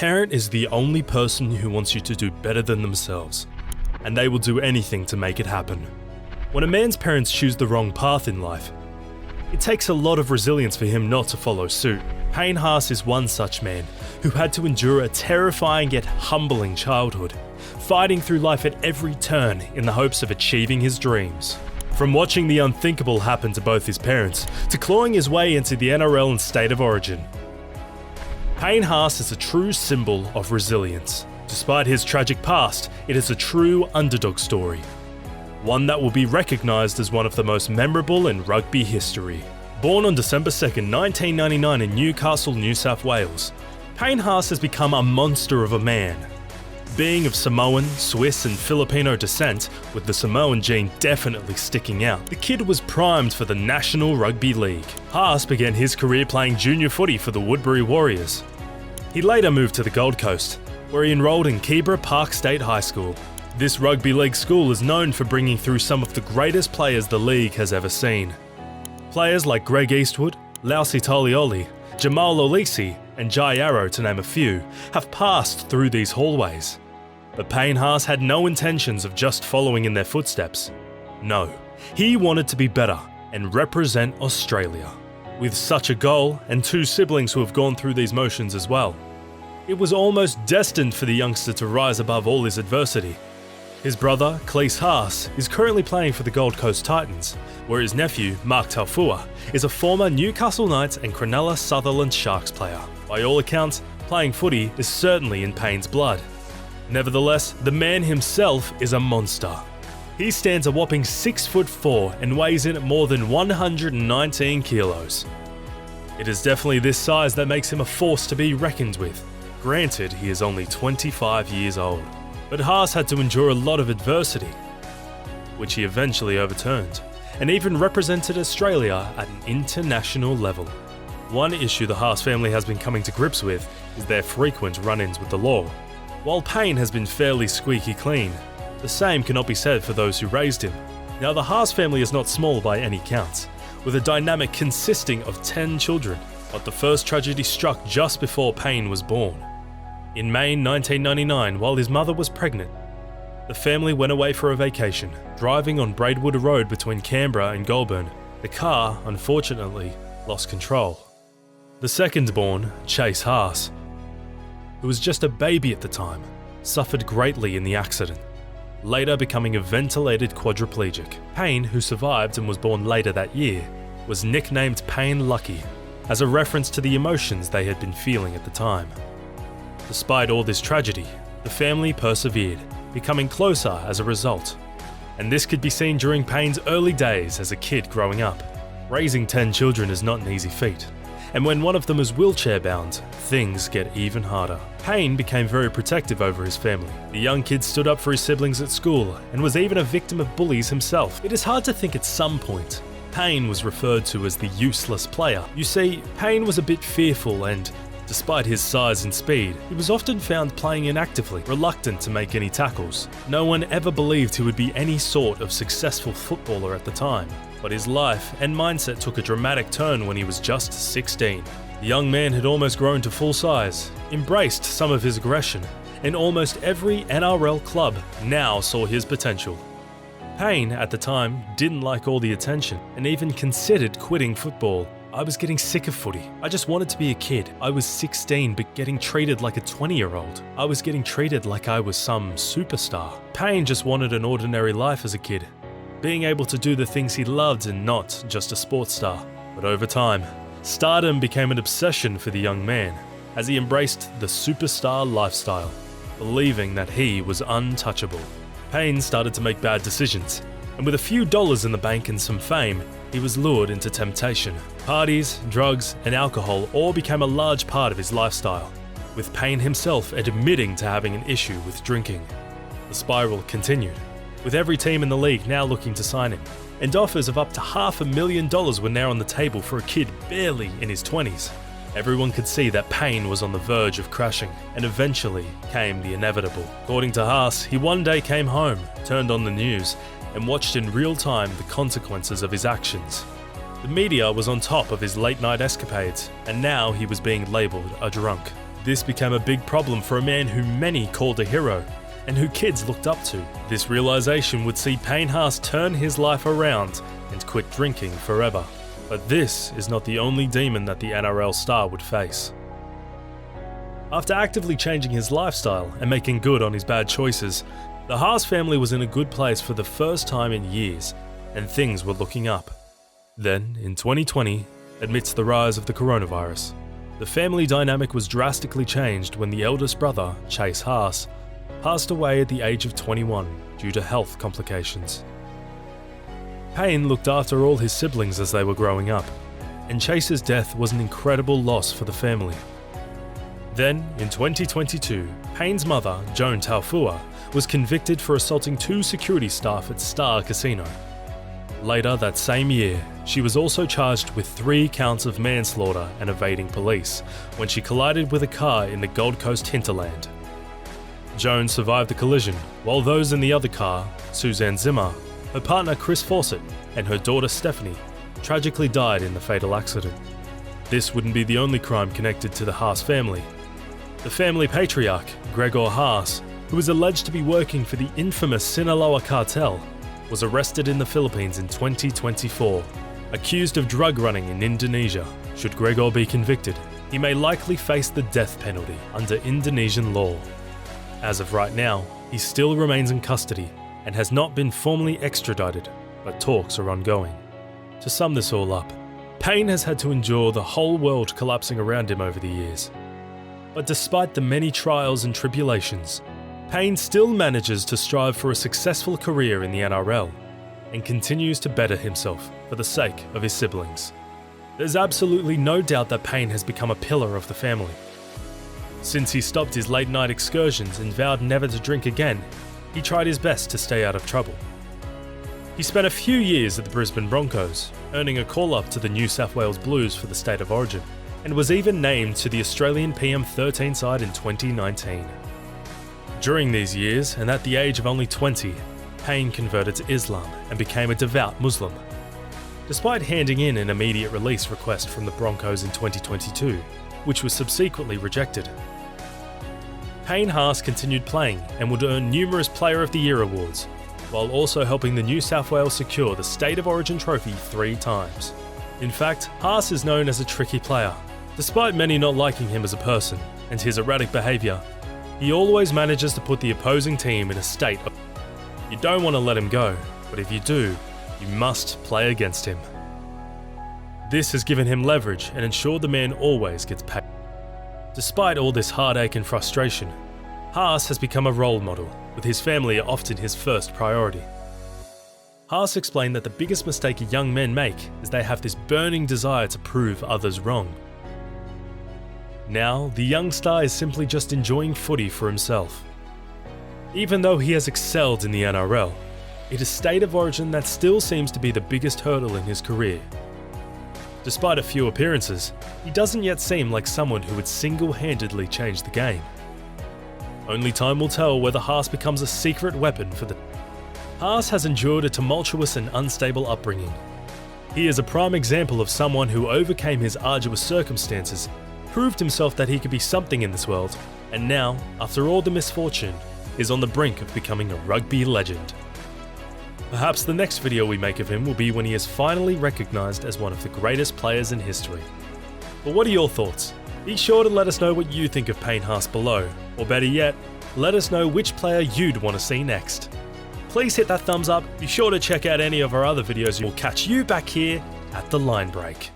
parent is the only person who wants you to do better than themselves, and they will do anything to make it happen. When a man's parents choose the wrong path in life, it takes a lot of resilience for him not to follow suit. Payne Haas is one such man who had to endure a terrifying yet humbling childhood, fighting through life at every turn in the hopes of achieving his dreams. From watching the unthinkable happen to both his parents, to clawing his way into the NRL and state of origin, Payne Haas is a true symbol of resilience. Despite his tragic past, it is a true underdog story. One that will be recognised as one of the most memorable in rugby history. Born on December 2nd, 1999 in Newcastle, New South Wales, Payne Haas has become a monster of a man. Being of Samoan, Swiss and Filipino descent, with the Samoan gene definitely sticking out, the kid was primed for the National Rugby League. Haas began his career playing junior footy for the Woodbury Warriors. He later moved to the Gold Coast, where he enrolled in Keebra Park State High School. This rugby league school is known for bringing through some of the greatest players the league has ever seen. Players like Greg Eastwood, Lausi Tolioli, Jamal Olisi and Jai Arrow, to name a few, have passed through these hallways. But Payne Haas had no intentions of just following in their footsteps. No, he wanted to be better and represent Australia. With such a goal and two siblings who have gone through these motions as well, it was almost destined for the youngster to rise above all his adversity. His brother, Payne Haas, is currently playing for the Gold Coast Titans, where his nephew, Mark Taufua, is a former Newcastle Knights and Cronulla Sutherland Sharks player. By all accounts, playing footy is certainly in Payne's blood. Nevertheless, the man himself is a monster. He stands a whopping 6'4" and weighs in at more than 119 kilos. It is definitely this size that makes him a force to be reckoned with. Granted, he is only 25 years old. But Haas had to endure a lot of adversity, which he eventually overturned, and even represented Australia at an international level. One issue the Haas family has been coming to grips with is their frequent run-ins with the law. While Payne has been fairly squeaky clean, the same cannot be said for those who raised him. Now, the Haas family is not small by any count, with a dynamic consisting of 10 children, but the first tragedy struck just before Payne was born. In May 1999, while his mother was pregnant, the family went away for a vacation, driving on Braidwood Road between Canberra and Goulburn. The car, unfortunately, lost control. The second-born, Chase Haas, who was just a baby at the time, suffered greatly in the accident, later becoming a ventilated quadriplegic. Payne, who survived and was born later that year, was nicknamed Payne Lucky, as a reference to the emotions they had been feeling at the time. Despite all this tragedy, the family persevered, becoming closer as a result. And this could be seen during Payne's early days as a kid growing up. Raising 10 children is not an easy feat, and when one of them is wheelchair-bound, things get even harder. Payne became very protective over his family. The young kid stood up for his siblings at school, and was even a victim of bullies himself. It is hard to think at some point, Payne was referred to as the useless player. You see, Payne was a bit fearful and, despite his size and speed, he was often found playing inactively, reluctant to make any tackles. No one ever believed he would be any sort of successful footballer at the time, but his life and mindset took a dramatic turn when he was just 16. The young man had almost grown to full size, embraced some of his aggression, and almost every NRL club now saw his potential. Payne, at the time, didn't like all the attention and even considered quitting football. I was getting sick of footy. I just wanted to be a kid. I was 16 but getting treated like a 20-year-old. I was getting treated like I was some superstar. Payne just wanted an ordinary life as a kid, being able to do the things he loved and not just a sports star. But over time, stardom became an obsession for the young man as he embraced the superstar lifestyle, believing that he was untouchable. Payne started to make bad decisions, and with a few dollars in the bank and some fame, he was lured into temptation. Parties, drugs, and alcohol all became a large part of his lifestyle, with Payne himself admitting to having an issue with drinking. The spiral continued, with every team in the league now looking to sign him, and offers of up to $500,000 were now on the table for a kid barely in his 20s. Everyone could see that Payne was on the verge of crashing, and eventually came the inevitable. According to Haas, he one day came home, turned on the news, and watched in real time the consequences of his actions. The media was on top of his late-night escapades, and now he was being labelled a drunk. This became a big problem for a man who many called a hero, and who kids looked up to. This realization would see Payne Haas turn his life around and quit drinking forever. But this is not the only demon that the NRL star would face. After actively changing his lifestyle and making good on his bad choices, the Haas family was in a good place for the first time in years, and things were looking up. Then, in 2020, amidst the rise of the coronavirus, the family dynamic was drastically changed when the eldest brother, Chase Haas, passed away at the age of 21 due to health complications. Payne looked after all his siblings as they were growing up, and Chase's death was an incredible loss for the family. Then, in 2022, Payne's mother, Joan Taufua, was convicted for assaulting 2 security staff at Star Casino. Later that same year, she was also charged with 3 counts of manslaughter and evading police when she collided with a car in the Gold Coast hinterland. Joan survived the collision, while those in the other car, Suzanne Zimmer, her partner Chris Fawcett, and her daughter Stephanie, tragically died in the fatal accident. This wouldn't be the only crime connected to the Haas family. The family patriarch, Gregor Haas, who was alleged to be working for the infamous Sinaloa cartel, was arrested in the Philippines in 2024, accused of drug running in Indonesia. Should Gregor be convicted, he may likely face the death penalty under Indonesian law. As of right now, he still remains in custody and has not been formally extradited, but talks are ongoing. To sum this all up, Payne has had to endure the whole world collapsing around him over the years. But despite the many trials and tribulations, Payne still manages to strive for a successful career in the NRL and continues to better himself for the sake of his siblings. There's absolutely no doubt that Payne has become a pillar of the family. Since he stopped his late-night excursions and vowed never to drink again, he tried his best to stay out of trouble. He spent a few years at the Brisbane Broncos, earning a call-up to the New South Wales Blues for the State of Origin, and was even named to the Australian PM13 side in 2019. During these years, and at the age of only 20, Payne converted to Islam and became a devout Muslim. Despite handing in an immediate release request from the Broncos in 2022, which was subsequently rejected, Payne Haas continued playing and would earn numerous Player of the Year awards, while also helping the New South Wales secure the State of Origin trophy 3 times. In fact, Haas is known as a tricky player. Despite many not liking him as a person and his erratic behaviour, he always manages to put the opposing team in a state of you don't want to let him go, but if you do, you must play against him. This has given him leverage and ensured the man always gets paid. Despite all this heartache and frustration, Haas has become a role model, with his family often his first priority. Haas explained that the biggest mistake young men make is they have this burning desire to prove others wrong. Now, the young star is simply just enjoying footy for himself. Even though he has excelled in the NRL, it is State of Origin that still seems to be the biggest hurdle in his career. Despite a few appearances, he doesn't yet seem like someone who would single-handedly change the game. Only time will tell whether Haas becomes a secret weapon for the... Haas has endured a tumultuous and unstable upbringing. He is a prime example of someone who overcame his arduous circumstances, proved himself that he could be something in this world, and now, after all the misfortune, is on the brink of becoming a rugby legend. Perhaps the next video we make of him will be when he is finally recognised as one of the greatest players in history. But what are your thoughts? Be sure to let us know what you think of Payne Haas below, or better yet, let us know which player you'd want to see next. Please hit that thumbs up, be sure to check out any of our other videos, and we'll catch you back here at the line break.